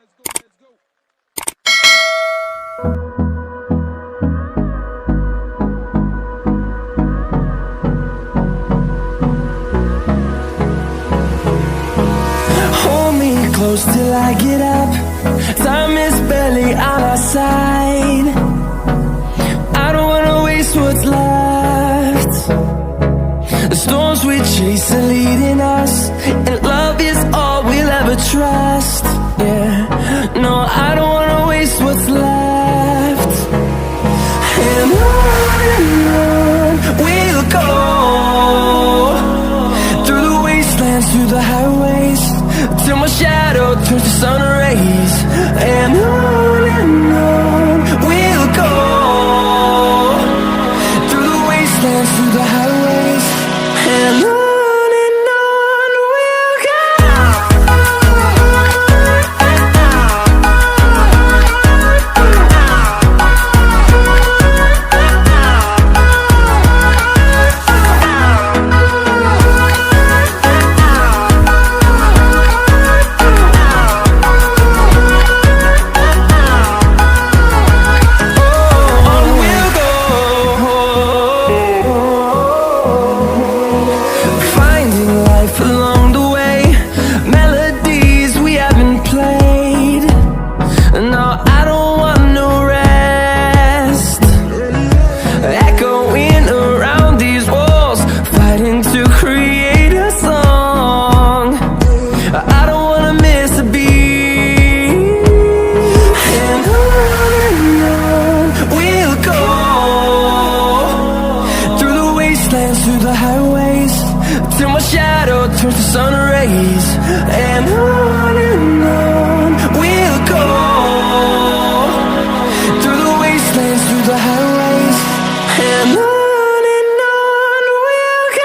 Hold me close till I get up. Time is barely on our side. I don't wanna waste what's left. The storms we chase are leading us, and love is all we'll ever trust. Yeah, no, I don't wanna waste what's left. And on we'll go, through the wastelands, through the highways, till my shadow turns to sun rays. And on we'll go, through the wastelands, through the highways, and on we'll go. Through the highways, till my shadow turns to sun rays. And on we'll go, through the wastelands, through the highways, and on we'll go.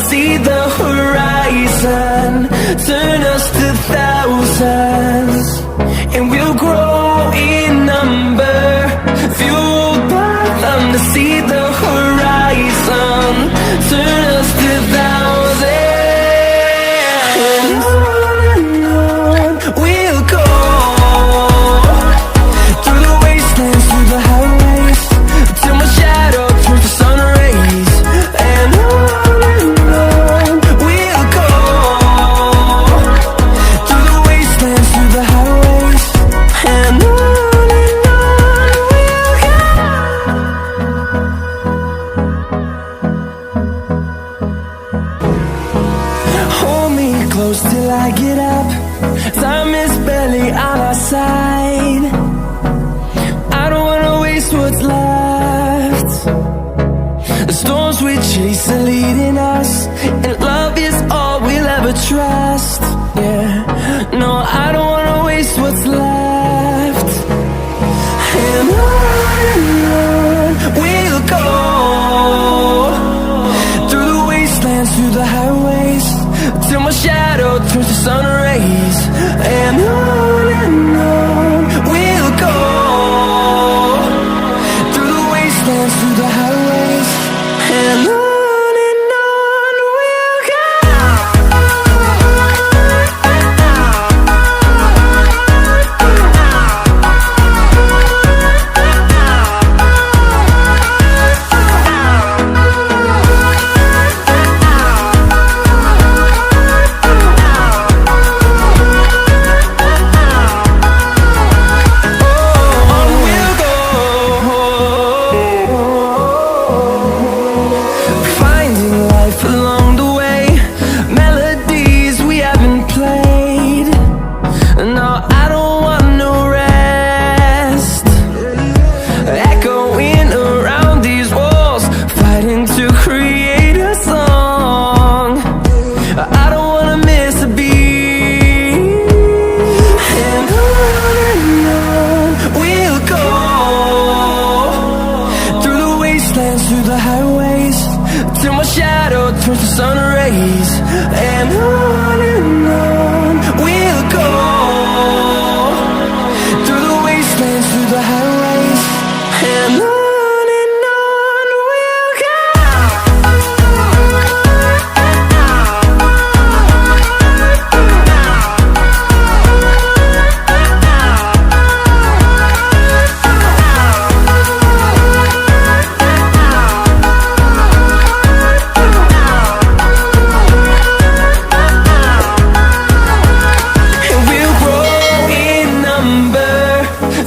See the horizon, turn us to thousands, and we'll grow in number, fueled by them. To see the horizon, turn us to thousands, and on we'll go, through the wastelands, through the highways, till my shadow turns to sun rays. And close till I get up. Time is barely on our side. I don't wanna waste what's left. The storms we chase are leading us, and love is all we'll ever trust. Yeah, no, I don't wanna waste what's left. And on we'll go, through the wastelands, through the highways, till my shadow turns to sun rays. And on we'll go, through the wastelands, through the highways, and on we'll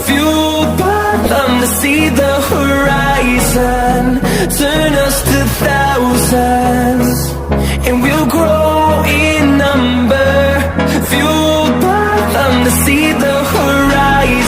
fueled by them to see the horizon, turn us to thousands.